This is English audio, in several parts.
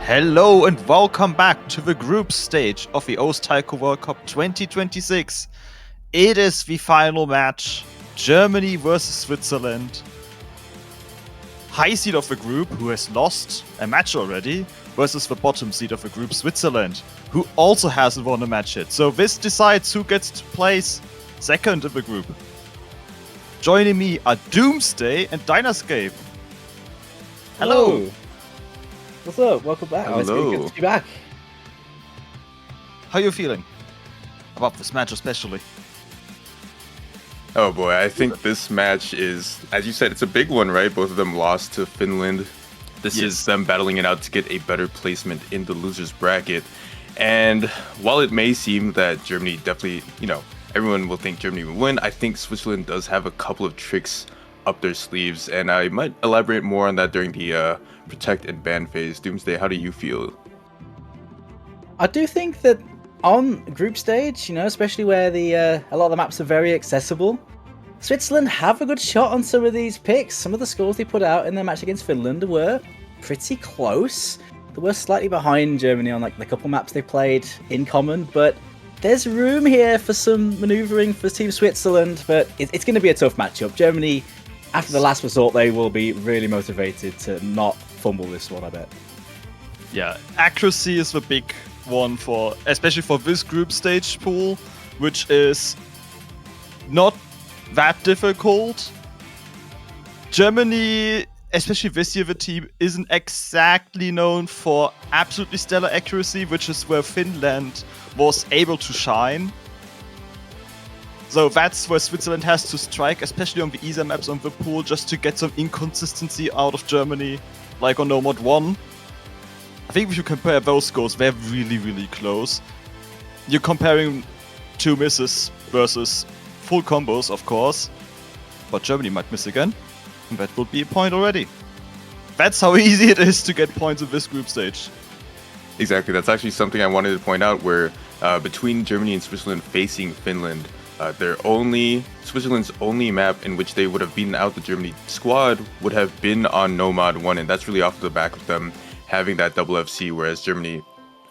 Hello and welcome back to the group stage of the Taiko World Cup 2026. It is the final match, Germany versus Switzerland. High seed of the group, who has lost a match already, versus the bottom seed of the group, Switzerland, who also hasn't won a match yet. So this decides who gets to place second in the group. Joining me are Doomsday and Dynascape. Hello. What's up? Welcome back. Hello. It's really good to be back. How are you feeling about this match especially? Oh boy, I think this match is, as you said, it's a big one, right? Both of them lost to Finland. This is them battling it out to get a better placement in the losers bracket. And while it may seem that Germany definitely, everyone will think Germany will win, I think Switzerland does have a couple of tricks up their sleeves, and I might elaborate more on that during the protect and ban phase. Doomsday, how do you feel? I do think that on group stage, especially where a lot of the maps are very accessible, Switzerland have a good shot on some of these picks. Some of the scores they put out in their match against Finland were pretty close. They were slightly behind Germany on the couple maps they played in common, but there's room here for some manoeuvring for Team Switzerland, but it's going to be a tough matchup. Germany, after the last resort, they will be really motivated to not fumble this one, I bet. Yeah, accuracy is the big one especially for this group stage pool, which is not that difficult. Germany, especially this year, the team isn't exactly known for absolutely stellar accuracy, which is where Finland was able to shine. So that's where Switzerland has to strike, especially on the easier maps on the pool, just to get some inconsistency out of Germany, like on No Mod 1. I think if you compare those scores, they're really, really close. You're comparing two misses versus full combos, of course, but Germany might miss again, and that would be a point already. That's how easy it is to get points in this group stage. Exactly, that's actually something I wanted to point out, where between Germany and Switzerland facing Finland, Switzerland's only map in which they would have beaten out the Germany squad would have been on No Mod 1, and that's really off the back of them having that double FC, whereas Germany,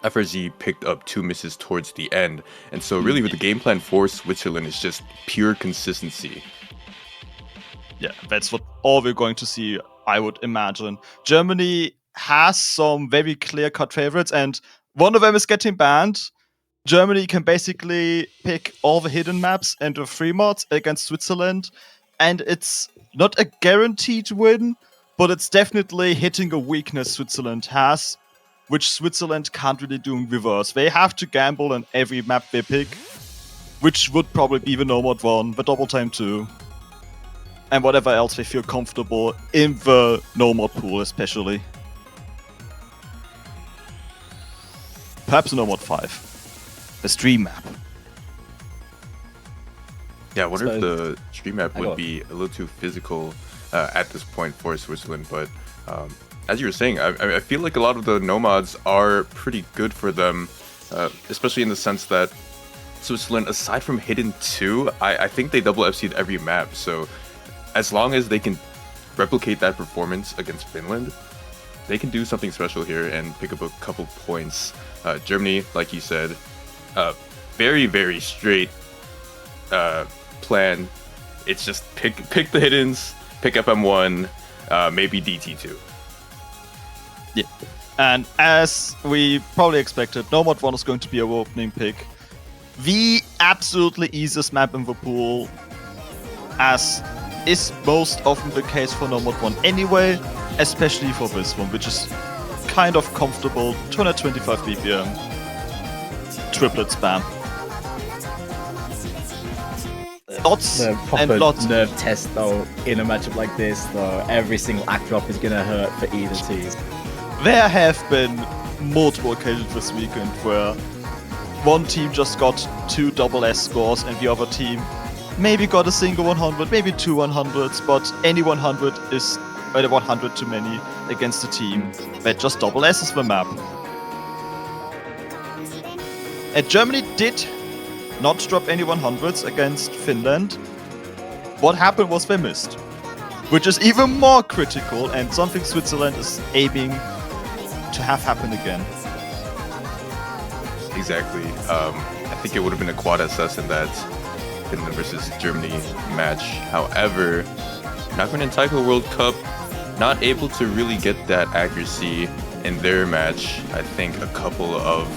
FRZ picked up two misses towards the end. And so really with the game plan for Switzerland is just pure consistency. Yeah, that's what all we're going to see, I would imagine. Germany has some very clear-cut favorites, and one of them is getting banned. Germany can basically pick all the hidden maps and the free mods against Switzerland, and it's not a guaranteed win, but it's definitely hitting a weakness Switzerland has, which Switzerland can't really do in reverse. They have to gamble on every map they pick, which would probably be the No Mod 1, the Double Time 2, and whatever else they feel comfortable in the No Mod pool especially. Perhaps No Mod 5. The stream map. Yeah, I wonder if the stream map would be a little too physical at this point for Switzerland, but as you were saying, I feel like a lot of the no mods are pretty good for them, especially in the sense that Switzerland, aside from Hidden 2, I think they double FC'd every map, so as long as they can replicate that performance against Finland, they can do something special here and pick up a couple points. Germany, like you said, very, very straight plan. It's just pick the hiddens, pick FM1, maybe DT2. Yeah, and as we probably expected, No Mod 1 is going to be our opening pick. The absolutely easiest map in the pool, as is most often the case for No Mod 1 anyway, especially for this one, which is kind of comfortable, 225 BPM, triplet spam. Lots and lots. Nerve test though in a matchup like this though. Every single act drop is gonna hurt for either team. There have been multiple occasions this weekend where one team just got two double S scores and the other team maybe got a single 100, maybe two 100s, but any 100 is 100 too many against a team that just double S's the map. And Germany did not drop any 100s against Finland. What happened was they missed, which is even more critical and something Switzerland is aiming to have happen again. Exactly. I think it would have been a quad SS in that Finland versus Germany match. However, Nakhon and Taiko World Cup not able to really get that accuracy in their match. I think a couple of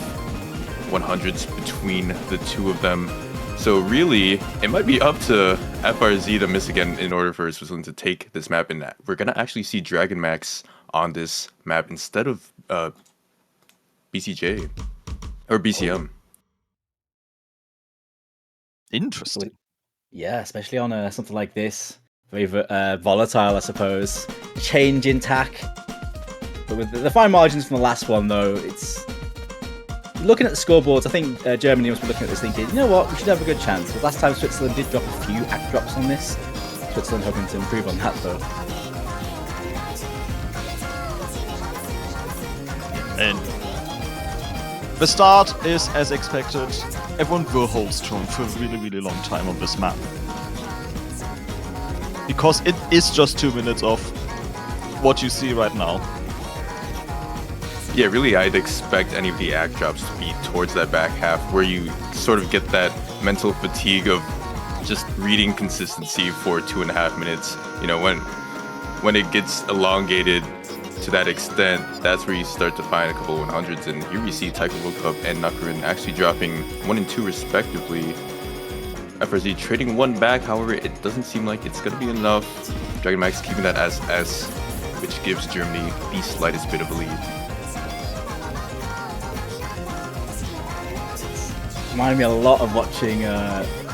100s between the two of them. So really, it might be up to FRZ to miss again in order for Switzerland to take this map. And we're gonna actually see Dragon Max on this map instead of BCJ or BCM. Interesting. Yeah, especially on something like this. Very volatile, I suppose. Change in tack. But with the fine margins from the last one, though, it's... Looking at the scoreboards, I think Germany must be looking at this thinking, you know what, we should have a good chance. Because last time Switzerland did drop a few act drops on this. Switzerland hoping to improve on that, though. And the start is as expected. Everyone will hold strong for a really, really long time on this map. Because it is just 2 minutes of what you see right now. Yeah, really, I'd expect any of the act drops to be towards that back half, where you sort of get that mental fatigue of just reading consistency for 2.5 minutes. You know, when it gets elongated to that extent, that's where you start to find a couple of 100s. And here we see Taiko World Cup and Nakhon actually dropping 1 and 2 respectively. FRZ trading 1 back, however, it doesn't seem like it's going to be enough. Dragon Max keeping that as S, which gives Germany the slightest bit of a lead. Reminded me a lot of watching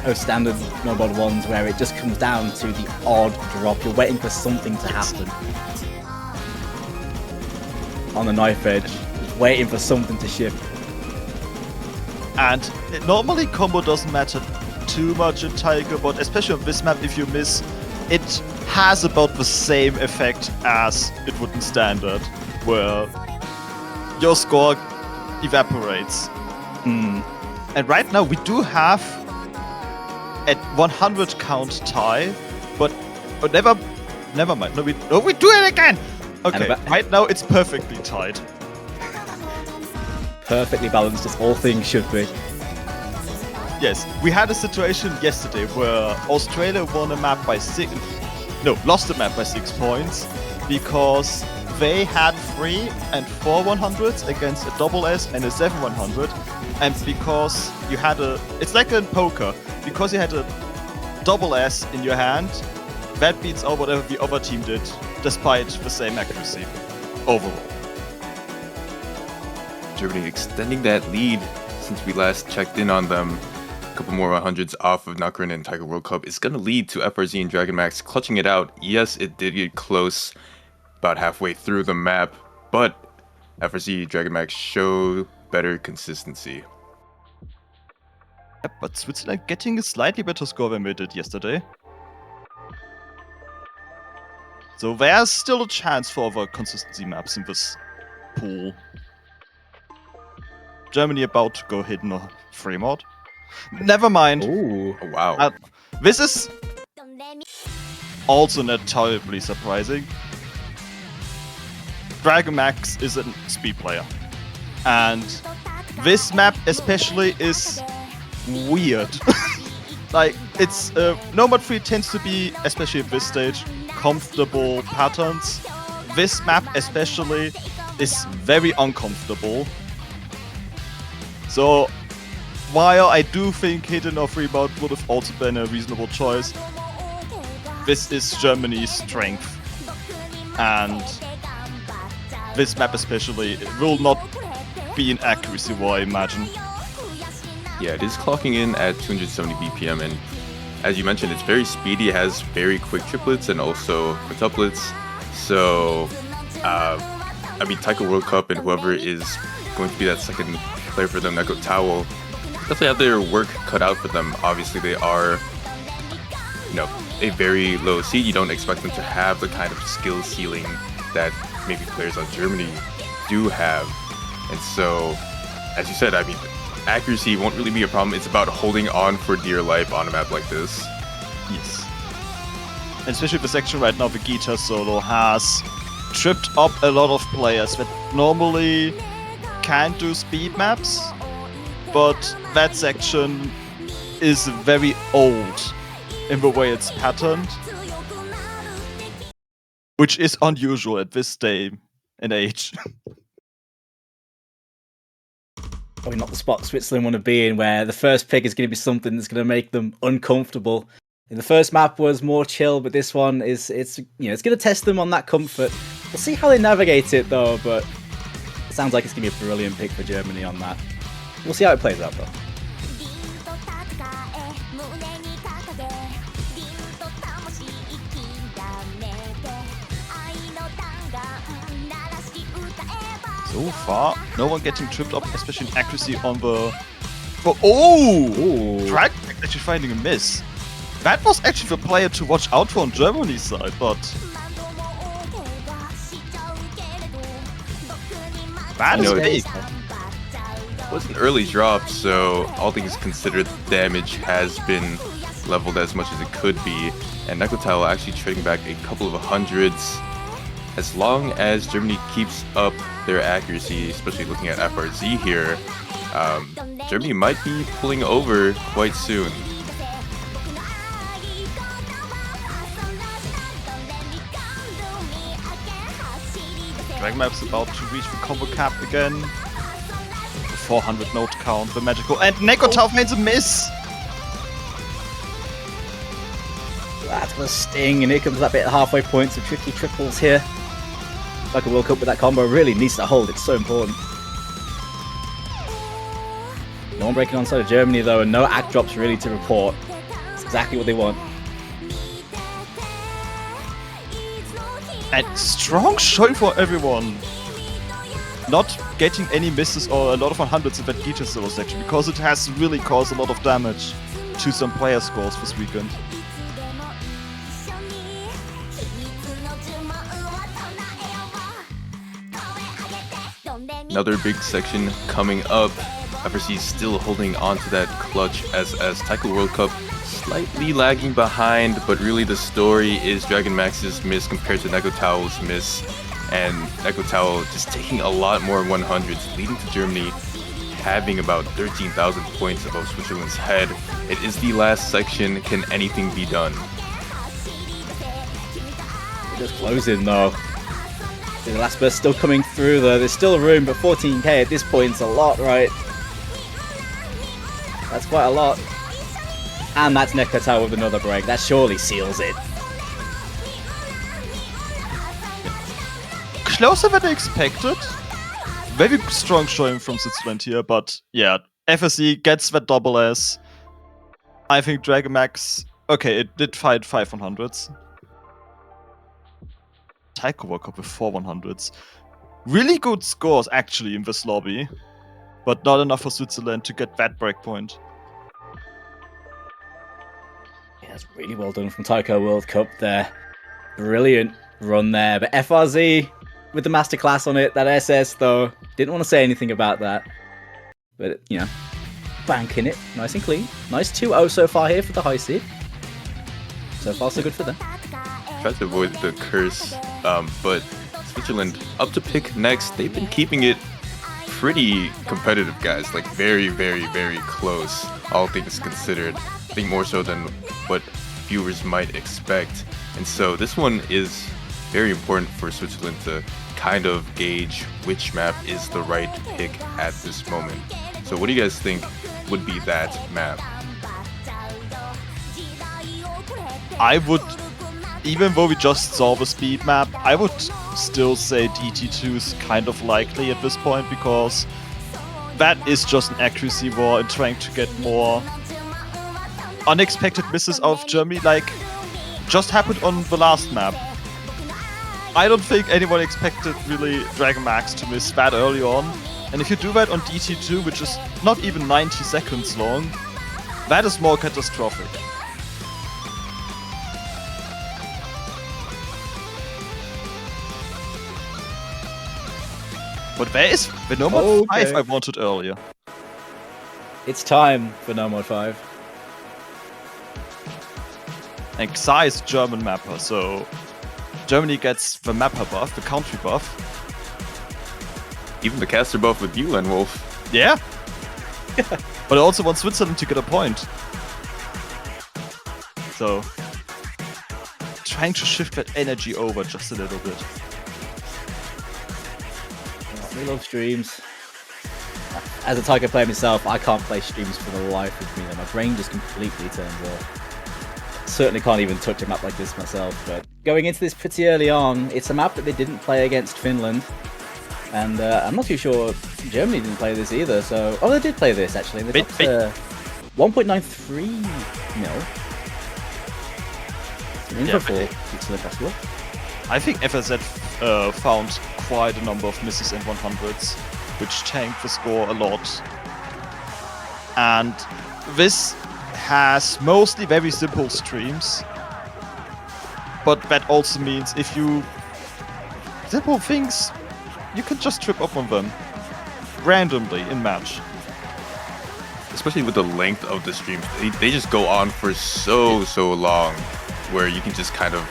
those standard mobile ones where it just comes down to the odd drop. You're waiting for something to happen. On the knife edge, just waiting for something to shift. And normally combo doesn't matter too much in Taiko, but especially on this map, if you miss, it has about the same effect as it would in standard, where your score evaporates. And right now we do have a 100 count tie, but never mind. No, we do it again. Okay, right now it's perfectly tied. Perfectly balanced, as all things should be. Yes, we had a situation yesterday where Australia won a map by lost the map by 6 points because they had 3 and 4 100s against a double S and a 7 100, and because you had it's like in poker, because you had a double S in your hand, that beats out whatever the other team did, despite the same accuracy overall. Germany extending that lead since we last checked in on them. A couple more 100s off of Nakhon and Taiko World Cup. It's going to lead to FRZ and Dragon Max clutching it out. Yes, it did get close about halfway through the map, but FRZ, Dragon Max show better consistency. Yeah, but Switzerland getting a slightly better score than they did yesterday. So there's still a chance for other consistency maps in this pool. Germany about to go hidden or free mod. Never mind. Ooh. Oh, wow. This is also not terribly surprising. Dragon Max is a speed player. And this map especially is weird. Like, it's Nomad 3 tends to be, especially at this stage, comfortable patterns. This map especially is very uncomfortable. So while I do think hidden or free mod would have also been a reasonable choice, this is Germany's strength. And this map especially will not be an accuracy war, I imagine. Yeah, it is clocking in at 270 BPM, and as you mentioned, it's very speedy, it has very quick triplets and also quintuplets. So, I mean, Taiko World Cup and whoever is going to be that second player for them, Neko Tao, definitely have their work cut out for them. Obviously, they are, a very low seed. You don't expect them to have the kind of skill ceiling that maybe players on Germany do have. And so, as you said, I mean, accuracy won't really be a problem. It's about holding on for dear life on a map like this. Yes. And especially the section right now, the Gita solo has tripped up a lot of players that normally can't do speed maps, but that section is very old in the way it's patterned, which is unusual at this day and age. Probably not the spot Switzerland want to be in, where the first pick is going to be something that's going to make them uncomfortable. And the first map was more chill, but this one it's going to test them on that comfort. We'll see how they navigate it though, but it sounds like it's going to be a brilliant pick for Germany on that. We'll see how it plays out though. So far, no one getting tripped up, especially in accuracy on the... Oh! Drag actually finding a miss. That was actually the player to watch out for on Germany's side, but... That is big. It was an early drop, so all things considered, the damage has been leveled as much as it could be, and Nekotile actually trading back a couple of hundreds. As long as Germany keeps up their accuracy, especially looking at FRZ here, Germany might be pulling over quite soon. Dragon Map's about to reach the combo cap again. The 400 note count, the magical, and Nekotile made a miss! That's gonna sting, and here comes that bit of halfway point, some tricky triples here. Like a World Cup with that combo really needs to hold, it's so important. No one breaking on side of Germany though, and no act drops really to report. It's exactly what they want. And strong showing for everyone. Not getting any misses or a lot of 100s in that Gita solo section, because it has really caused a lot of damage to some player scores this weekend. Another big section coming up. FRC still holding on to that clutch as Taiko World Cup slightly lagging behind, but really the story is Dragon Max's miss compared to Nekotile's miss, and Nekotile just taking a lot more 100s, leading to Germany having about 13,000 points above Switzerland's head. It is the last section. Can anything be done? Just closing though. The last burst still coming through though. There's still room, but 14k at this point is a lot, right? That's quite a lot. And that's Nekotile with another break. That surely seals it. Closer than I expected. Very strong showing from Switzerland here, but yeah, FSC gets that double S. I think Dragon Max, okay, it did fight 500s. Taiko World Cup with 4 100s. Really good scores actually in this lobby, but not enough for Switzerland to get that breakpoint. Yeah, that's really well done from Taiko World Cup there. Brilliant run there, but FRZ with the masterclass on it, that SS though, didn't want to say anything about that. But, you know, banking it, nice and clean. Nice 2-0 so far here for the high seed. So far so good for them. Tried to avoid the curse, but Switzerland up to pick next. They've been keeping it pretty competitive, guys. Like very, very, very close, all things considered. I think more so than what viewers might expect. And so this one is very important for Switzerland to kind of gauge which map is the right pick at this moment. So what do you guys think would be that map? I would, even though we just saw the speed map, I would still say DT2 is kind of likely at this point, because that is just an accuracy war and trying to get more unexpected misses out of Germany, like just happened on the last map. I don't think anyone expected really Dragon Max to miss that early on, and if you do that on DT2, which is not even 90 seconds long, that is more catastrophic. But there is the No Mod 5 I wanted earlier. It's time for No Mod 5. And Xai is German mapper, so Germany gets the mapper buff, the country buff. Even the caster buff with you, Wolf. Yeah. But I also want Switzerland to get a point. So, trying to shift that energy over just a little bit. We love streams. As a Taiko player myself, I can't play streams for the life of me. My brain just completely turns off. Certainly can't even touch a map like this myself. But going into this pretty early on, it's a map that they didn't play against Finland. And I'm not too sure Germany didn't play this either. So, oh, they did play this actually. They got 1.93 mil. It's possible. I think FSZ found quite a number of misses and 100s, which tanked the score a lot. And this has mostly very simple streams, but that also means if you simple things, you can just trip up on them randomly in match. Especially with the length of the streams, they just go on for so long, where you can just kind of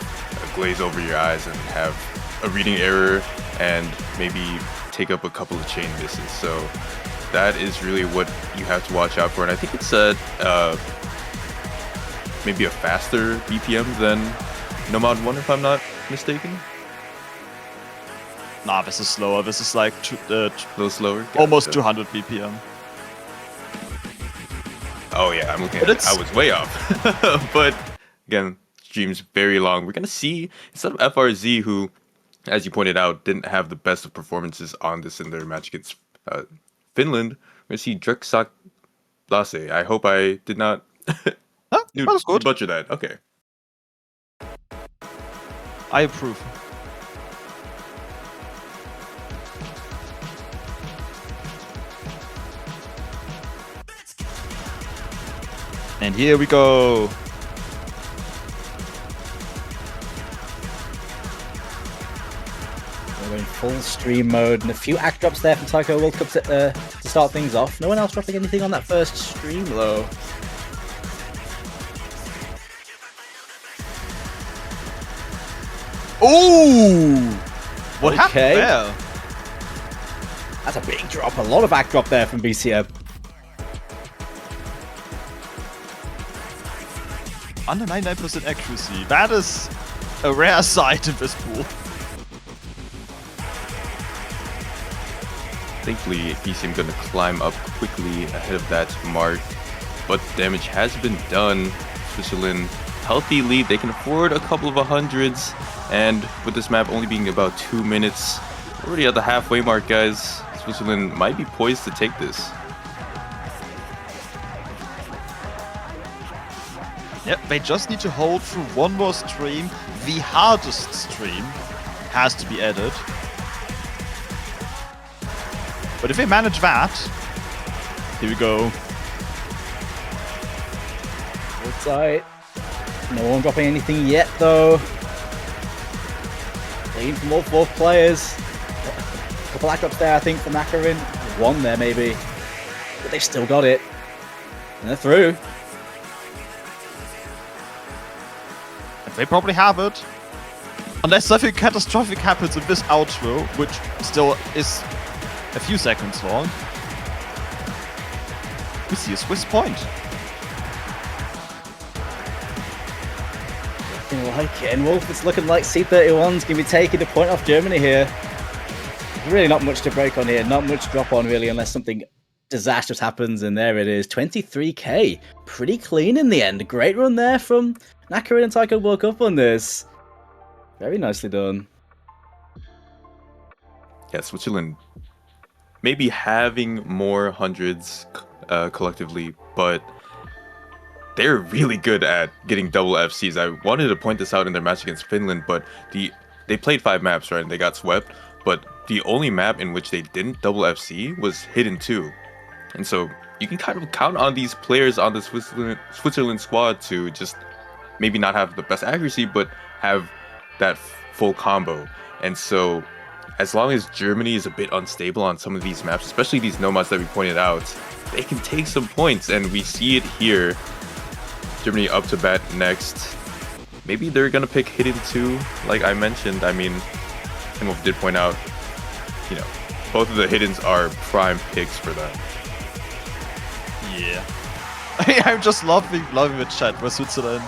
glaze over your eyes and have a reading error and maybe take up a couple of chain misses. So that is really what you have to watch out for. And I think it's maybe a faster BPM than Nomad 1, if I'm not mistaken. Nah, this is slower. This is like a little slower. Almost 200 BPM. Oh yeah, I'm looking at it. I was way off. But again, streams very long. We're gonna see instead of FRZ, who, as you pointed out, didn't have the best of performances on this in their match against Finland. We're gonna see Drexak Blase. I hope I did not butcher that. Okay. I approve. And here we go. We're in full stream mode, and a few act drops there from Taiko World Cup to start things off. No one else dropping anything on that first stream, though. Ooh! What happened there? That's a big drop. A lot of act drop there from BCM. Under 99% accuracy. That is a rare sight in this pool. Thankfully, BCM gonna climb up quickly ahead of that mark, but damage has been done. Switzerland, healthy lead. They can afford a couple of hundreds, and with this map only being about 2 minutes, already at the halfway mark, guys. Switzerland might be poised to take this. Yep, they just need to hold through one more stream. The hardest stream has to be added. But if they manage that, here we go. Hold tight. No one dropping anything yet, though. Clean from all four players. A couple act drops there, I think, from Nakarin. One there, maybe. But they've still got it. And they're through. They probably have it. Unless something catastrophic happens in this outro, which still is a few seconds long. We see a Swiss point. Looking like it. And Wolf, it's looking like C31's going to be taking the point off Germany here. There's really not much to break on here. Not much drop on, really, unless something disastrous happens. And there it is. 23k. Pretty clean in the end. Great run there from Nakarin and Taiko woke up on this. Very nicely done. Yeah, Switzerland maybe having more hundreds collectively, but they're really good at getting double FCs. I wanted to point this out in their match against Finland, but they played 5 maps, right, and they got swept, but the only map in which they didn't double FC was Hidden 2. And so you can kind of count on these players on the Switzerland squad to just maybe not have the best accuracy, but have that full combo. And so as long as Germany is a bit unstable on some of these maps, especially these nomads that we pointed out, they can take some points, and we see it here. Germany up to bat next. maybe they're gonna pick Hidden 2, like I mentioned. I mean, Timov did point out, you know, both of the Hiddens are prime picks for them. Yeah. I'm just loving the chat for Switzerland.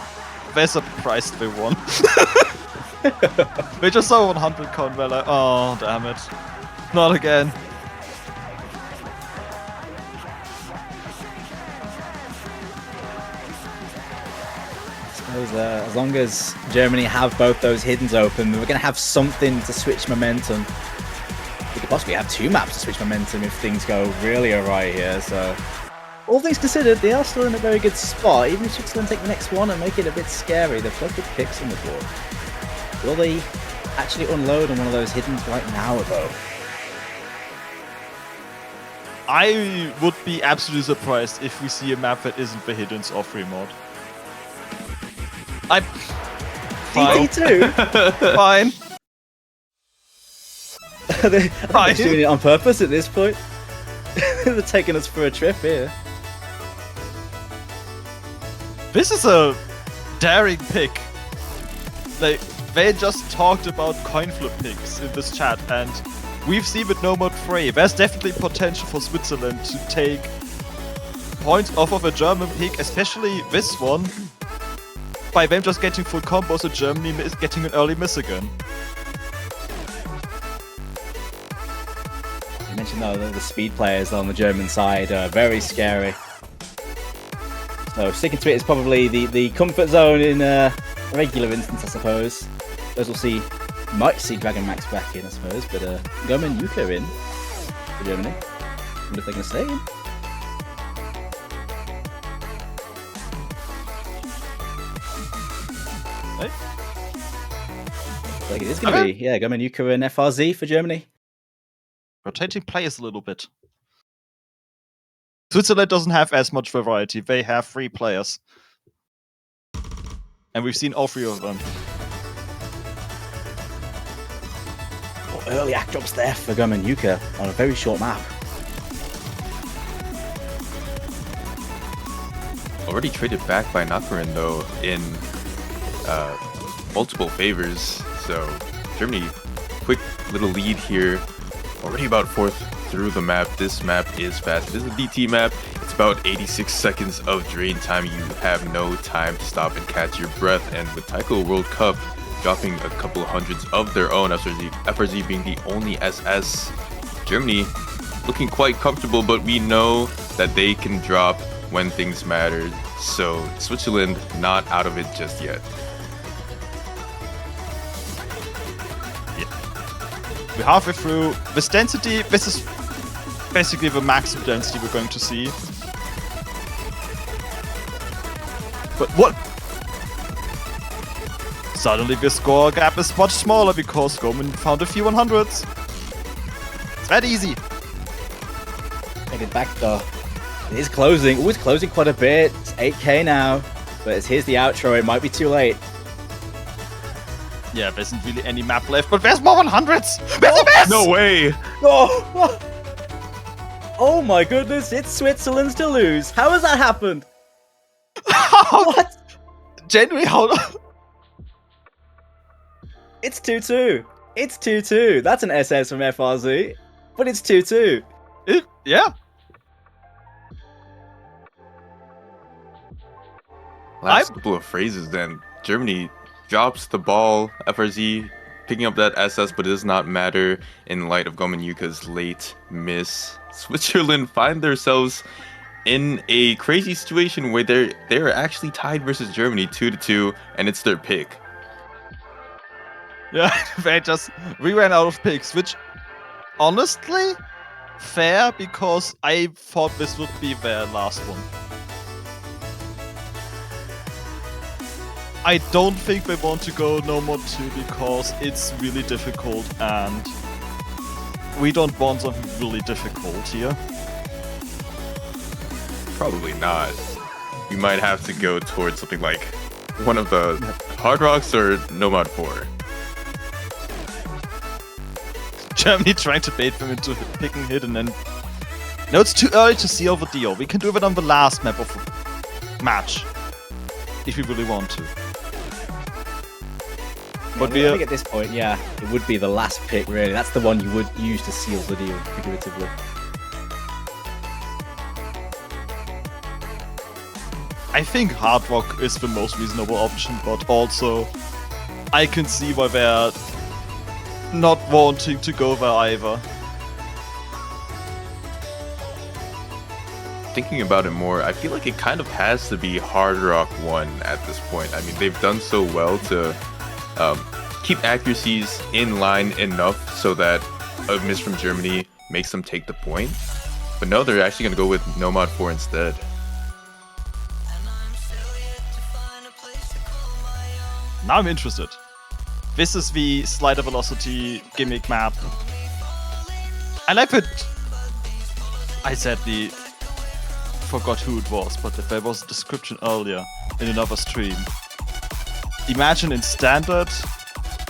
They're surprised they won. They just saw 100 count, they're like, oh, damn it. Not again. As long as Germany have both those hiddens open, we're going to have something to switch momentum. We could possibly have 2 maps to switch momentum if things go really awry here, so... All things considered, they are still in a very good spot. Even if Switzerland take the next one and make it a bit scary, they've got good picks on the board. Will they actually unload on one of those hiddens right now, though? I would be absolutely surprised if we see a map that isn't the hiddens or free mod. Fine. DT2? Fine. They're doing it on purpose at this point. They're taking us for a trip here. This is a daring pick. Like, they just talked about coin flip picks in this chat, and we've seen with Nomad Frey, there's definitely potential for Switzerland to take points off of a German pick, especially this one, by them just getting full combos and Germany is getting an early miss again. You mentioned though the speed players on the German side are very scary. So sticking to it is probably the comfort zone in a regular instance, I suppose. Those we'll see, might see Dragon Max back in, I suppose, but Goma and Yuka are in for Germany. I wonder if they're going to stay in. Hey? Like it is going to be, yeah, Goma and Yuka and FRZ for Germany. Rotating players a little bit. Switzerland doesn't have as much variety. They have 3 players. And we've seen all 3 of them. Oh, early act drops there for Goma and Yuka on a very short map. Already traded back by Nakarin though in multiple favors. So Germany, quick little lead here. Already about 4th through the map. This map is fast. This is a DT map. It's about 86 seconds of drain time. You have no time to stop and catch your breath. And with Taiko World Cup dropping a couple of hundreds of their own, FRZ being the only SS, Germany looking quite comfortable, but we know that they can drop when things matter. So Switzerland not out of it just yet. We're halfway through. This density, this is basically the maximum density we're going to see. But what? Suddenly the score gap is much smaller because Goman found a few 100s. It's that easy. Take it back though. It is closing. Oh, it's closing quite a bit. It's 8k now. But here's the outro. It might be too late. Yeah, there isn't really any map left, but there's more 100s! There's a miss! No way! Oh! Oh my goodness, it's Switzerland's to lose. How has that happened? What? Genuinely, hold on. It's 2-2. It's 2-2. That's an SS from FRZ. But it's 2-2. Yeah. Last couple of phrases then. Germany drops the ball. FRZ picking up that SS, but it does not matter in light of Goman Yuka's late miss. Switzerland find themselves in a crazy situation where they're actually tied versus Germany 2-2, and it's their pick. Yeah, we ran out of picks, which honestly, fair, because I thought this would be their last one. I don't think they want to go no more 2 because it's really difficult and we don't want something really difficult here. Probably not. We might have to go towards something like one of the Hard Rocks or Nomad 4. Germany trying to bait them into picking hidden and... No, it's too early to seal the deal. We can do it on the last map of the match. If we really want to. But I think at this point, yeah, it would be the last pick, really. That's the one you would use to seal the deal, figuratively. I think Hard Rock is the most reasonable option, but also I can see why they're not wanting to go there either. Thinking about it more, I feel like it kind of has to be Hard Rock 1 at this point. I mean, they've done so well to keep accuracies in line enough so that a miss from Germany makes them take the point. But no, they're actually going to go with Nomad 4 instead. Now I'm interested. This is the slider velocity gimmick map. I like that. I sadly forgot who it was, but there was a description earlier in another stream. Imagine in standard,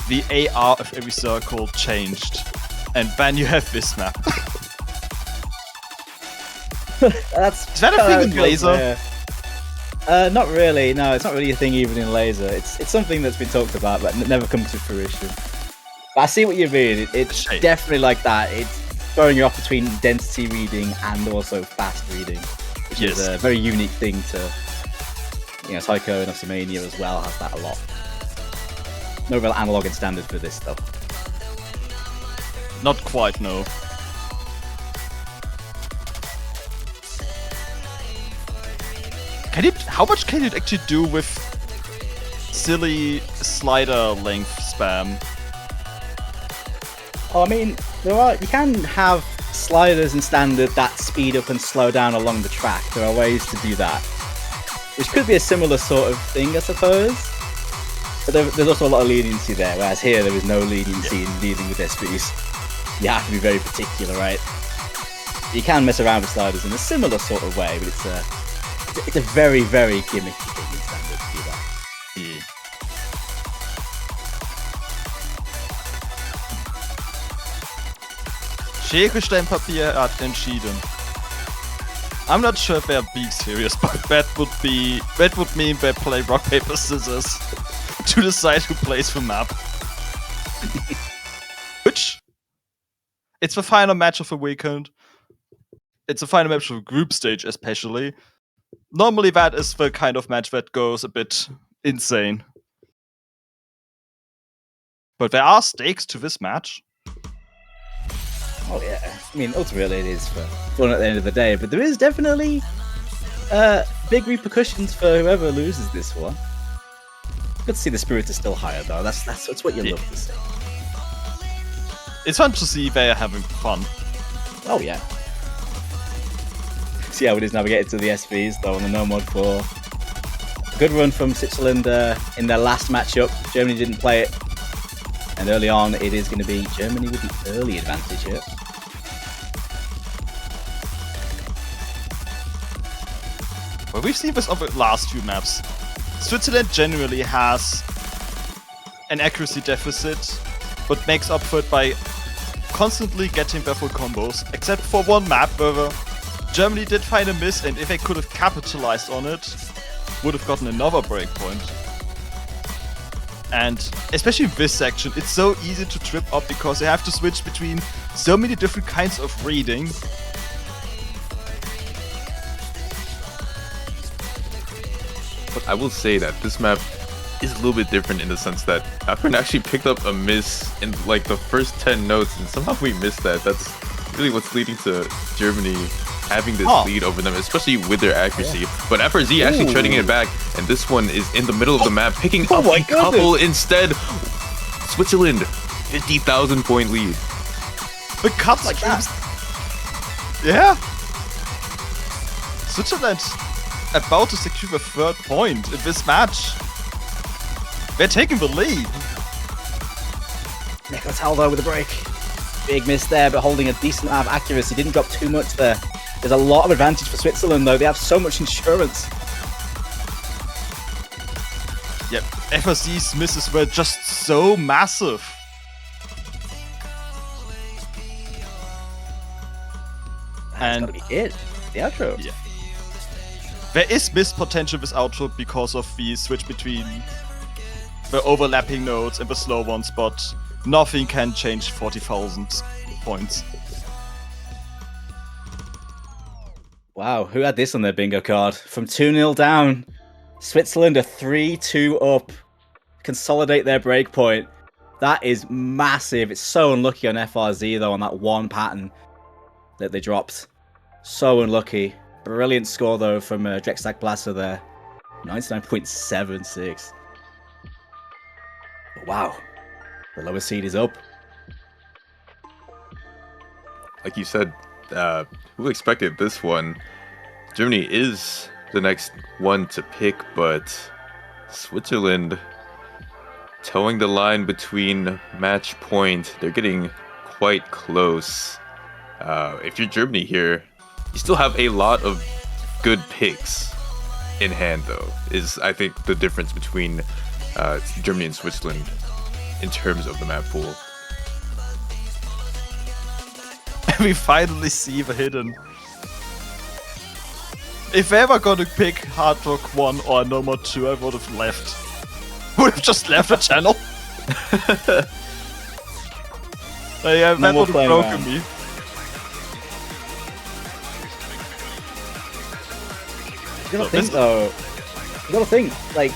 the AR of every circle changed, and then you have this map. Is that a thing in Laser? Not really. No, it's not really a thing even in Laser. It's something that's been talked about but never come to fruition. But I see what you mean. It's definitely like that. It's throwing you off between density reading and also fast reading, which is a very unique thing to, Taiko and obviously Mania as well has that a lot. No real analog and standard for this stuff. Not quite, no. How much can you actually do with silly slider length spam? Oh, I mean, you can have sliders in standard that speed up and slow down along the track. There are ways to do that, which could be a similar sort of thing, I suppose. But there's also a lot of leniency there, whereas here there is no leniency in dealing with SPs. You have to be very particular, right? You can mess around with sliders in a similar sort of way, but it's a very, very gimmicky thing in standard to do that. Yeah. Schere, Stein, Papier hat entschieden. I'm not sure if they're being serious, but that would mean they play rock, paper, scissors to decide who plays the map. Which, it's the final match of the weekend. It's the final match of the group stage especially. Normally that is the kind of match that goes a bit insane. But there are stakes to this match. Oh yeah, I mean ultimately it is for fun at the end of the day, but there is definitely big repercussions for whoever loses this one. Good to see the spirit is still higher though. That's what you love to see. It's fun to see they are having fun. Oh yeah. See how it is navigated to the SVs though on the No Mod 4. Good run from Switzerland in their last matchup. Germany didn't play it. And early on, it is going to be Germany with the early advantage here. Well, we've seen this on the last few maps. Switzerland generally has an accuracy deficit, but makes up for it by constantly getting their full combos, except for one map where Germany did find a miss, and if they could have capitalized on it, would have gotten another breakpoint. And especially in this section, it's so easy to trip up because they have to switch between so many different kinds of reading. But I will say that this map is a little bit different in the sense that Akron actually picked up a miss in like the first 10 notes, and somehow we missed that. That's really what's leading to Germany having this lead over them, especially with their accuracy. But FRZ actually treading it back, and this one is in the middle of the map, picking up a couple instead. Switzerland, 50,000 point lead. The cut streams. Yeah. Switzerland about to secure the third point in this match. They're taking the lead. Nicholas Haldo with a break. Big miss there, but holding a decent amount of accuracy. Didn't drop too much there. There's a lot of advantage for Switzerland, though. They have so much insurance. Yep, FRC's misses were just so massive. That's gotta be it. The outro. Yeah. There is missed potential with outro because of the switch between the overlapping nodes and the slow ones, but nothing can change 40,000 points. Wow, who had this on their bingo card? From 2-0 down, Switzerland are 3-2 up. Consolidate their break point. That is massive. It's so unlucky on FRZ, though, on that one pattern that they dropped. So unlucky. Brilliant score, though, from Drexak Blaster there. 99.76. Wow. The lower seed is up. Like you said, who expected this one? Germany is the next one to pick, but Switzerland towing the line between match point. They're getting quite close. If you're Germany here, you still have a lot of good picks in hand, though, is I think the difference between Germany and Switzerland in terms of the map pool. We finally see the hidden. If I ever gonna pick Hard Rock 1 or Nomad 2, I would have left. Would have just left the channel. Yeah, that would have broken me. You gotta think, though. You gotta think, like,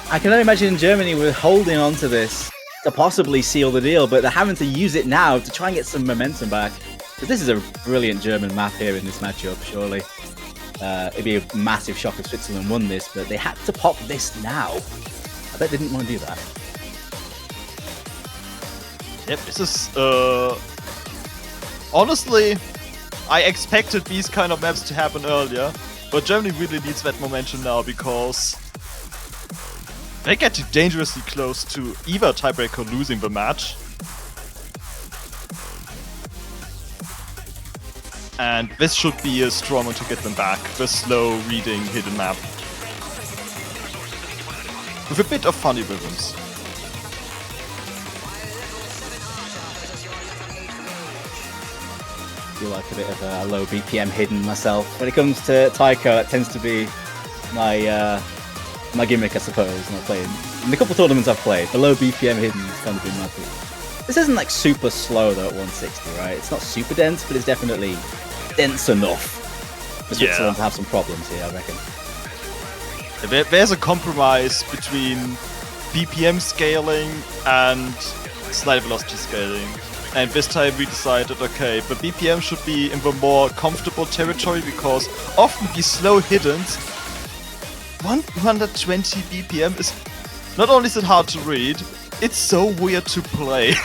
I can only imagine Germany were holding on to this to possibly seal the deal, but they're having to use it now to try and get some momentum back. Because this is a brilliant German map here in this matchup, surely. It'd be a massive shock if Switzerland won this, but they had to pop this now. I bet they didn't want to do that. Yep, this is, honestly, I expected these kind of maps to happen earlier, but Germany really needs that momentum now because they're getting dangerously close to either tiebreaker or losing the match. And this should be a strong one to get them back, the slow reading hidden map. With a bit of funny rhythms. I feel like a bit of a low BPM hidden myself. When it comes to taiko, that tends to be my my gimmick, I suppose, when I'm playing. In the couple tournaments I've played, the low BPM hidden has kind of been my thing. This isn't like super slow though at 160, right? It's not super dense, but it's definitely dense enough for Switzerland to have some problems here, I reckon. There's a compromise between BPM scaling and slide velocity scaling. And this time we decided, okay, the BPM should be in the more comfortable territory because often these slow hiddens, 120 BPM is not only is it hard to read, it's so weird to play.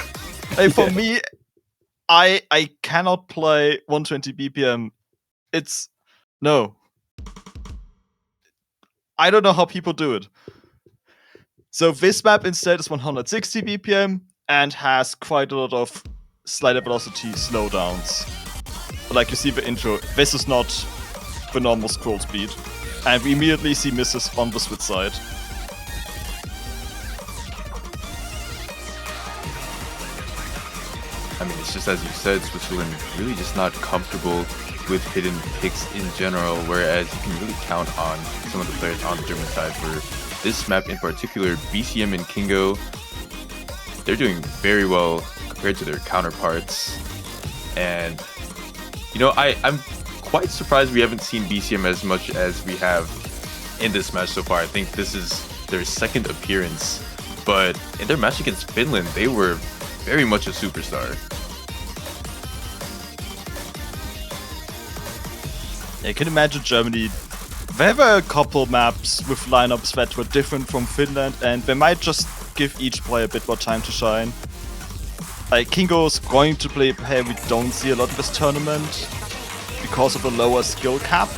Like for me, I cannot play 120 BPM. It's no. I don't know how people do it. So this map instead is 160 BPM and has quite a lot of slider velocity slowdowns. Like you see the intro, this is not the normal scroll speed. And we immediately see misses on the Swiss side. I mean, it's just as you said, Switzerland really just not comfortable with hidden picks in general, whereas you can really count on some of the players on the German side for this map in particular. BCM and Kingo, they're doing very well compared to their counterparts. And, you know, I'm quite surprised we haven't seen BCM as much as we have in this match so far. I think this is their second appearance, but in their match against Finland, they were very much a superstar. I can imagine Germany. There were a couple maps with lineups that were different from Finland, and they might just give each player a bit more time to shine. Like Kingo's going to play a pair we don't see a lot of this tournament because of a lower skill cap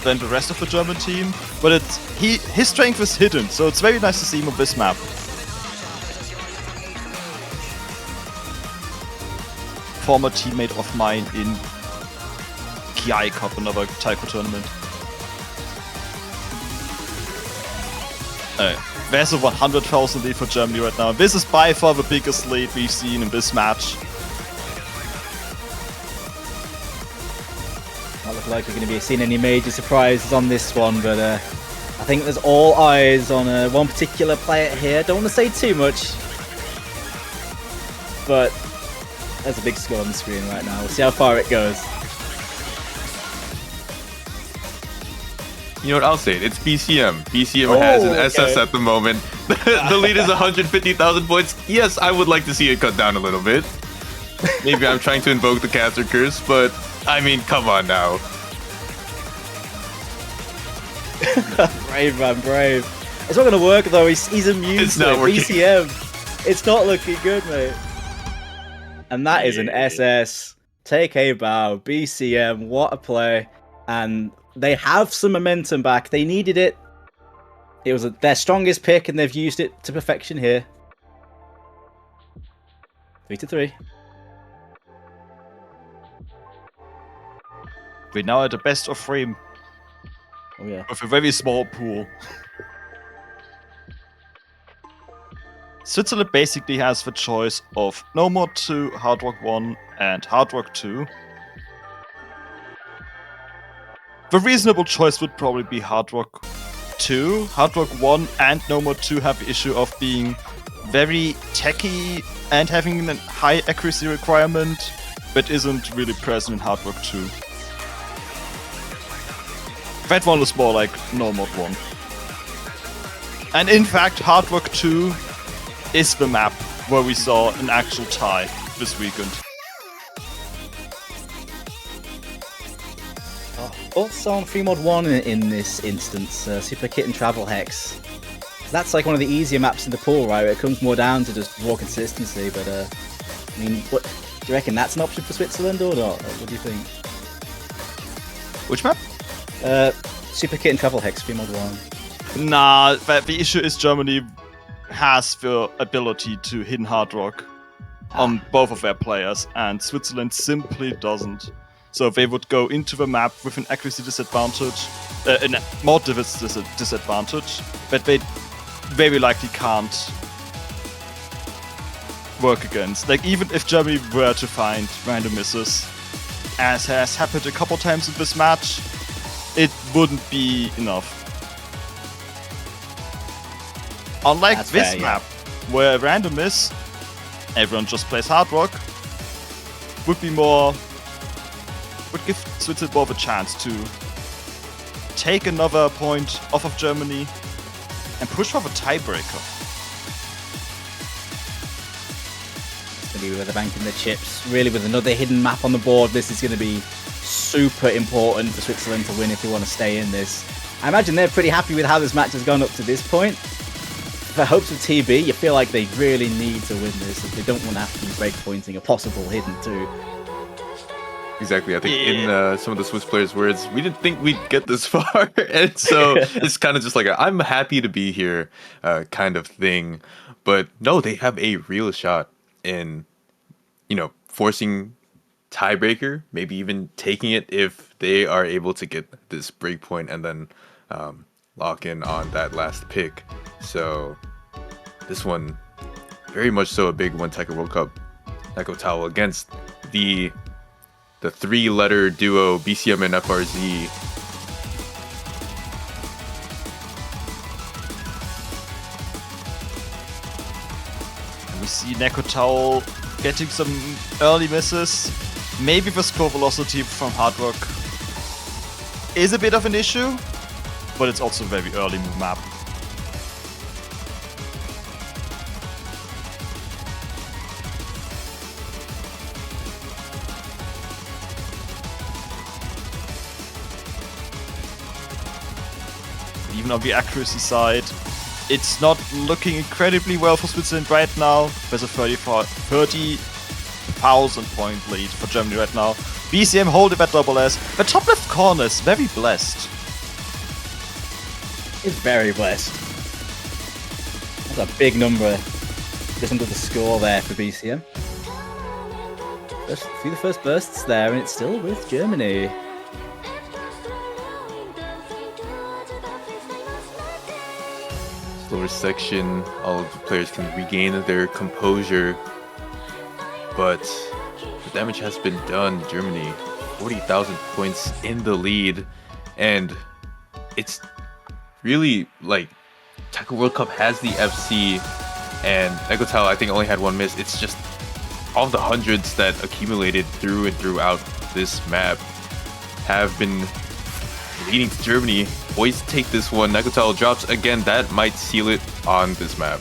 than the rest of the German team, but his strength is hidden, so it's very nice to see him on this map. Former teammate of mine in Ki Cup, another taiko tournament. There's a 100,000 lead for Germany right now. This is by far the biggest lead we've seen in this match. Not look like we're going to be seeing any major surprises on this one, but I I think there's all eyes on one particular player here. Don't want to say too much, but there's a big score on the screen right now. We'll see how far it goes. You know what? I'll say it. It's BCM. BCM has an SS at the moment. The lead is 150,000 points. Yes, I would like to see it cut down a little bit. Maybe I'm trying to invoke the caster curse, but I mean, come on now. Brave, man, brave. It's not going to work, though. He's immune It's to not it. working. BCM. It's not looking good, mate. And that is an SS. Take a bow. BCM, what a play. And they have some momentum back. They needed it. It was their strongest pick, and they've used it to perfection here. 3-3. We're now at the best of 3 Oh, yeah. with a very small pool. Switzerland basically has the choice of No More 2, Hard Rock 1, and Hard Rock 2. The reasonable choice would probably be Hard Rock 2. Hard Rock 1 and No More 2 have the issue of being very techy and having a high accuracy requirement, but isn't really present in Hard Rock 2. That one is more like No More 1. And in fact, Hard Rock 2 is the map where we saw an actual tie this weekend. Also on Free Mod 1 in this instance, Super Kit and Travel Hex. That's like one of the easier maps in the pool, right? It comes more down to just raw consistency, but I mean, what do you reckon that's an option for Switzerland or not? What do you think? Which map? Super Kit and Travel Hex, Free Mod 1. Nah, but the issue is Germany has the ability to hit Hard Rock on both of their players, and Switzerland simply doesn't. So they would go into the map with an accuracy disadvantage, a more disadvantage, but they very likely can't work against. Like, even if Germany were to find random misses, as has happened a couple times in this match, it wouldn't be enough. Unlike That's this fair, map, where random miss, everyone just plays Hard Rock, would give Switzerland more of a chance to take another point off of Germany and push for the tiebreaker. Maybe with the bank in the chips, really with another hidden map on the board, this is going to be super important for Switzerland to win if they want to stay in this. I imagine they're pretty happy with how this match has gone up to this point. For hopes of TB, you feel like they really need to win this. They don't want to have to be breakpointing a possible hidden 2. Exactly. I think in some of the Swiss players' words, we didn't think we'd get this far. And so it's kind of just like I'm happy to be here kind of thing. But no, they have a real shot in, forcing tiebreaker, maybe even taking it if they are able to get this breakpoint and then lock in on that last pick. So this one, very much so a big one Taiko World Cup Taiko Towel against the 3-letter duo BCM and FRZ. And we see Neko Towel getting some early misses. Maybe the score velocity from Hard Rock is a bit of an issue, but it's also a very early move map. Even on the accuracy side, it's not looking incredibly well for Switzerland right now. There's a 30,000 point lead for Germany right now. BCM holding that double S. The top left corner is very blessed. It's very blessed. That's a big number just under the score there for BCM. Just through the first bursts there, and it's still with Germany. Lower section, all of the players can regain their composure, but the damage has been done. Germany 40,000 points in the lead, and it's really, like, Taiko World Cup has the FC, and Egotal, I think, only had one miss. It's just all the hundreds that accumulated through and throughout this map have been leading to Germany. Boys take this one. Egotal drops again. That might seal it on this map.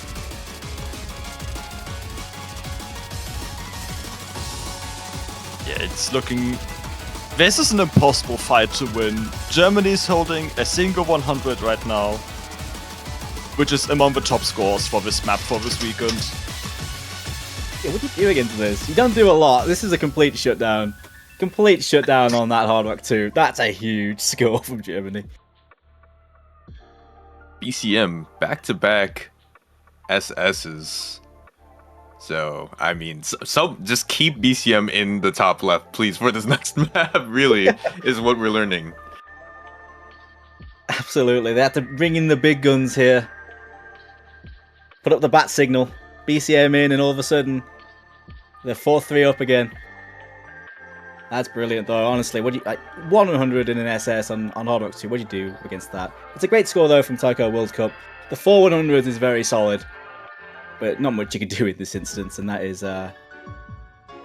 Yeah, it's looking... This is an impossible fight to win. Germany's holding a single 100 right now, which is among the top scores for this map for this weekend. Yeah, what are you doing into this? You don't do a lot. This is a complete shutdown. Complete shutdown on that Hard Rock 2. That's a huge score from Germany. BCM, back-to-back SS's. So, I mean, so just keep BCM in the top left, please, for this next map, really, is what we're learning. Absolutely. They have to bring in the big guns here. Put up the bat signal. BCM in, and all of a sudden, they're 4-3 up again. That's brilliant, though, honestly. What do you, like, 100 in an SS on Hard Rock 2, what do you do against that? It's a great score, though, from Taiko World Cup. The 4 100s is very solid. But not much you can do in this instance, and that is you're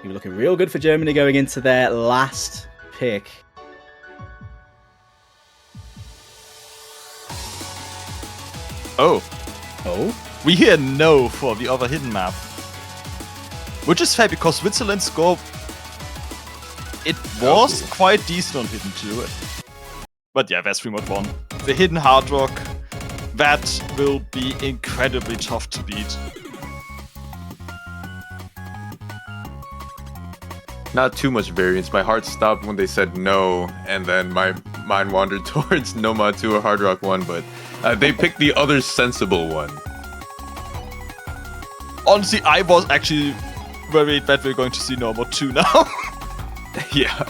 looking real good for Germany going into their last pick. Oh. Oh? We hear no for the other hidden map. Which is fair, because Switzerland's score... It was quite decent on hidden too. But yeah, that's 3-1. The hidden Hard Rock, that will be incredibly tough to beat. Not too much variance. My heart stopped when they said no, and then my mind wandered towards Noma 2 or Hard Rock 1, but they picked the other sensible one. Honestly, I was actually worried that we're going to see Noma 2 now. Yeah.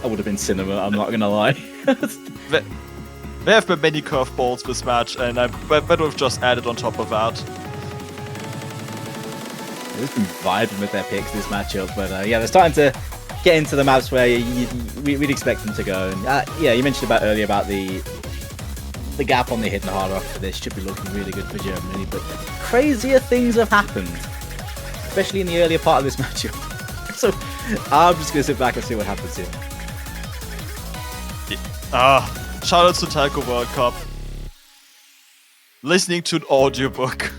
That would have been cinema, I'm not gonna lie. There have been many curveballs this match, and I would have just added on top of that. They've been vibing with their picks this matchup, but yeah, they're starting to get into the maps where we'd expect them to go. And yeah, you mentioned earlier about the gap on the hidden Hard Rock for this should be looking really good for Germany, but crazier things have happened, especially in the earlier part of this matchup. So I'm just gonna sit back and see what happens here. Shout out to Taiko World Cup. Listening to an audiobook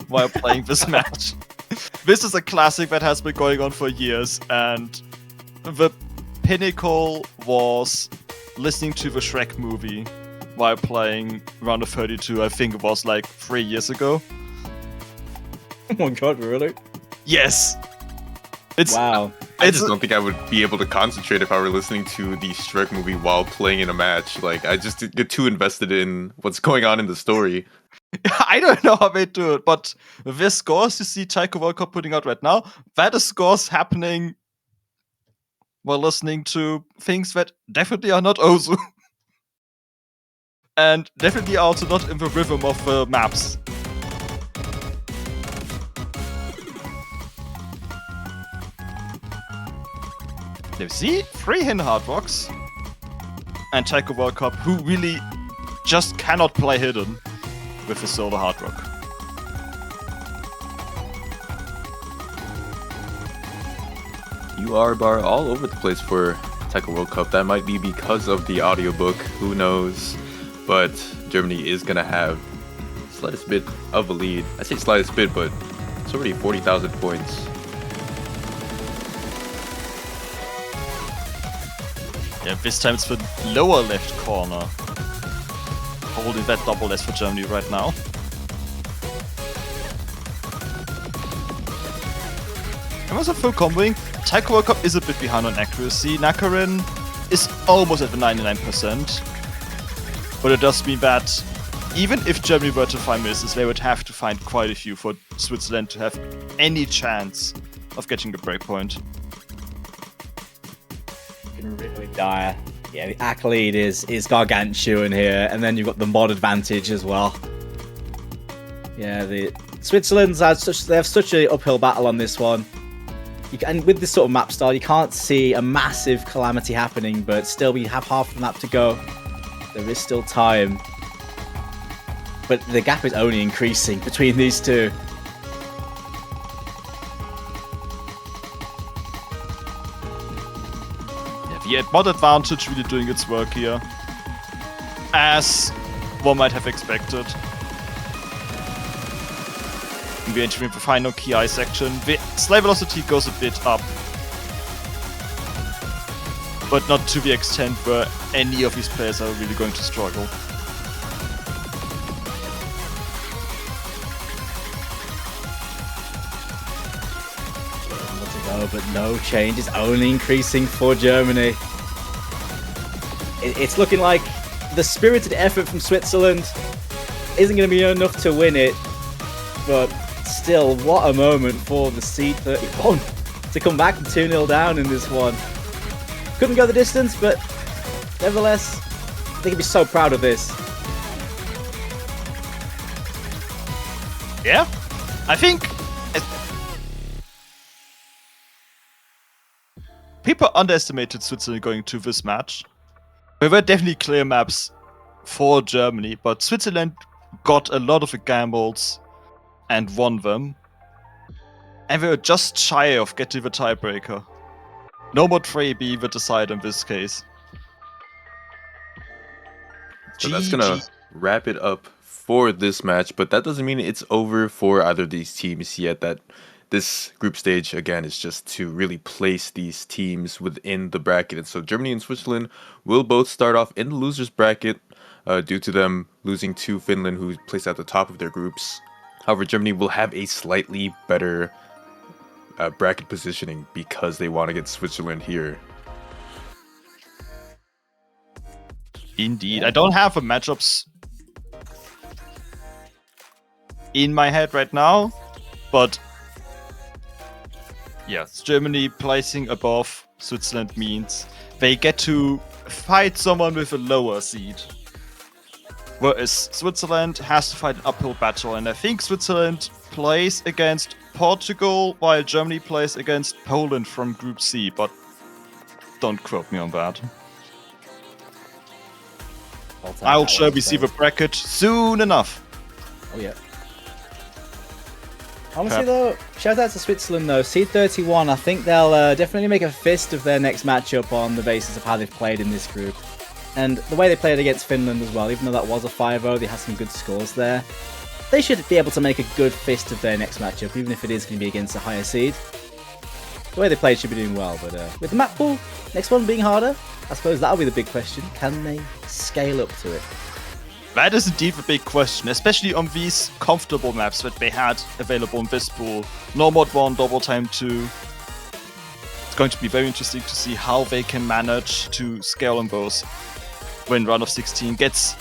while playing this match. This is a classic that has been going on for years, and the pinnacle was listening to the Shrek movie while playing Round of 32. I think it was like 3 years ago. Oh my god, really? Yes. Wow. I just don't think I would be able to concentrate if I were listening to the Shrek movie while playing in a match. Like, I just get too invested in what's going on in the story. I don't know how they do it, but the scores you see Taiko World Cup putting out right now, that is scores happening while listening to things that definitely are not Ozu. And definitely also not in the rhythm of the maps. You see, 3 hidden Hard Rocks and Taiko World Cup, who really just cannot play hidden with the Silver Hard Rock. UR bar all over the place for Taiko World Cup. That might be because of the audiobook, who knows? But Germany is gonna have slightest bit of a lead. I say slightest bit, but it's already 40,000 points. Yeah, this time it's the lower left corner holding that double S for Germany right now. In terms of full comboing, Taiko World Cup is a bit behind on accuracy. Nakarin is almost at the 99%. But it does mean that even if Germany were to find misses, they would have to find quite a few for Switzerland to have any chance of getting the breakpoint. Really dire. Yeah, the accolade is gargantuan here, and then you've got the mod advantage as well. Yeah, the Switzerland's they have such an uphill battle on this one. And with this sort of map style, you can't see a massive calamity happening, but still we have half the map to go. There is still time. But the gap is only increasing between these two. Yeah, the mod advantage really doing its work here. As one might have expected. We're entering the final KI section. The slide velocity goes a bit up. But not to the extent where any of these players are really going to struggle. More to go, but no change. It's only increasing for Germany. It's looking like the spirited effort from Switzerland isn't going to be enough to win it. But still, what a moment for the seed 31 to come back from 2-0 down in this one. Couldn't go the distance, but nevertheless, they can be so proud of this. Yeah, I think people underestimated Switzerland going to this match. There were definitely clear maps for Germany, but Switzerland got a lot of the gambles and won them. And they were just shy of getting the tiebreaker. No more Trey be the decider in this case. So that's gonna wrap it up for this match, but that doesn't mean it's over for either of these teams yet. That this group stage, again, is just to really place these teams within the bracket. And so Germany and Switzerland will both start off in the losers bracket due to them losing to Finland, who placed at the top of their groups. However, Germany will have a slightly better bracket positioning because they want to get Switzerland here. Indeed. I don't have the matchups in my head right now, but yes, Germany placing above Switzerland means they get to fight someone with a lower seed. Whereas Switzerland has to fight an uphill battle, and I think Switzerland plays against Portugal while Germany plays against Poland from Group C, but don't quote me on that. I'll sure we see the bracket soon enough. Oh yeah. Honestly though, shout out to Switzerland though. Seed 31, I think they'll definitely make a fist of their next matchup on the basis of how they've played in this group. And the way they played against Finland as well, even though that was a 5-0, they had some good scores there. They should be able to make a good fist of their next matchup, even if it is going to be against a higher seed. The way they played should be doing well, but with the map pool, next one being harder, I suppose that'll be the big question. Can they scale up to it? That is indeed the big question, especially on these comfortable maps that they had available in this pool. No Mod 1, Double Time 2. It's going to be very interesting to see how they can manage to scale on those when round of 16 gets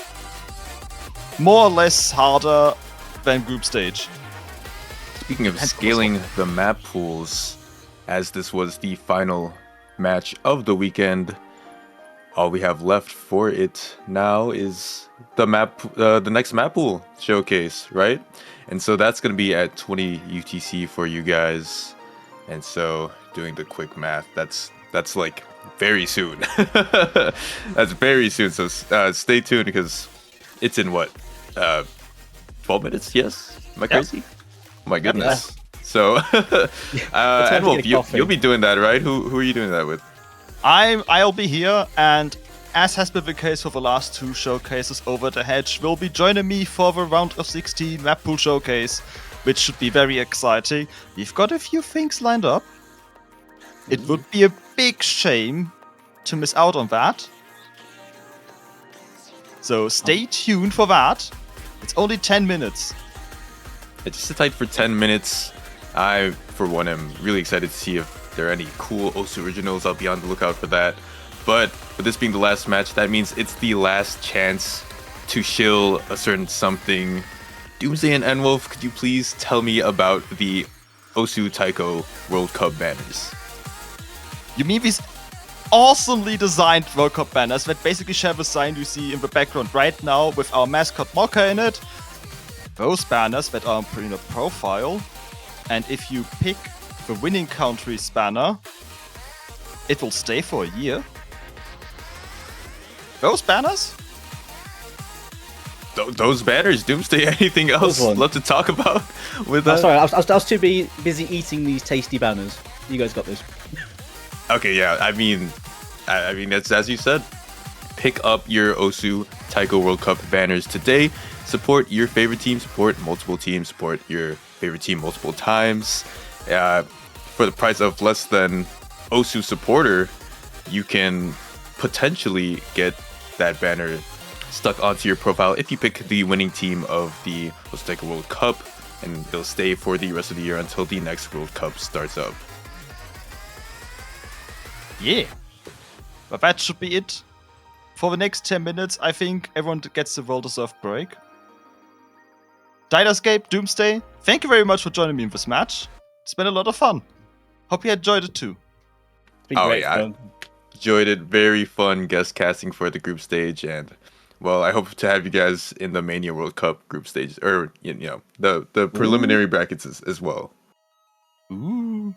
more or less harder than group stage. Speaking of scaling the map pools, as this was the final match of the weekend, all we have left for it now is the next map pool showcase, right? And so that's going to be at 20 UTC for you guys. And so doing the quick math, that's like very soon. That's very soon. So stay tuned because it's in what 12 minutes? Yes, am I crazy? Oh my goodness. Yeah. So and Wolf, you'll be doing that, right? Who are you doing that with? I'll be here, and as has been the case for the last two showcases over the hedge, will be joining me for the round of 16 map pool showcase, which should be very exciting. We've got a few things lined up. It would be a big shame to miss out on that. So stay tuned for that. It's only 10 minutes. Just sit tight for 10 minutes. I, for one, am really excited to see if there are any cool Osu originals. I'll be on the lookout for that. But with this being the last match, that means it's the last chance to shill a certain something. Doomsday and Enwolf, could you please tell me about the Osu Taiko World Cup banners? You mean these awesomely designed World Cup banners that basically share the sign you see in the background right now with our mascot Mocha in it? Those banners that are in a profile, and if you pick the winning country's banner, it will stay for a year. Those banners those banners, Doomsday. Anything else love to talk about with that? Sorry, I was too busy eating these tasty banners. You guys got this. Okay, yeah. I mean, it's as you said. Pick up your Osu Taiko World Cup banners today. Support your favorite team. Support multiple teams. Support your favorite team multiple times. For the price of less than Osu supporter, you can potentially get that banner stuck onto your profile if you pick the winning team of the Osu Taiko World Cup, and it'll stay for the rest of the year until the next World Cup starts up. Yeah. But that should be it. For the next 10 minutes, I think everyone gets a well-deserved break. Dynascape, Doomsday, thank you very much for joining me in this match. It's been a lot of fun. Hope you enjoyed it too. It's been great fun. Enjoyed it. Very fun guest casting for the group stage, and well, I hope to have you guys in the Mania World Cup group stage, or the preliminary brackets as well. Ooh.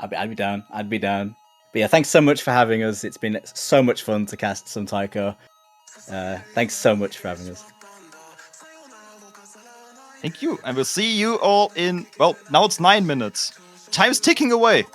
I'd be down. But yeah, thanks so much for having us. It's been so much fun to cast some Taiko. Thanks so much for having us. Thank you. And we'll see you all in, well, now it's 9 minutes. Time's ticking away.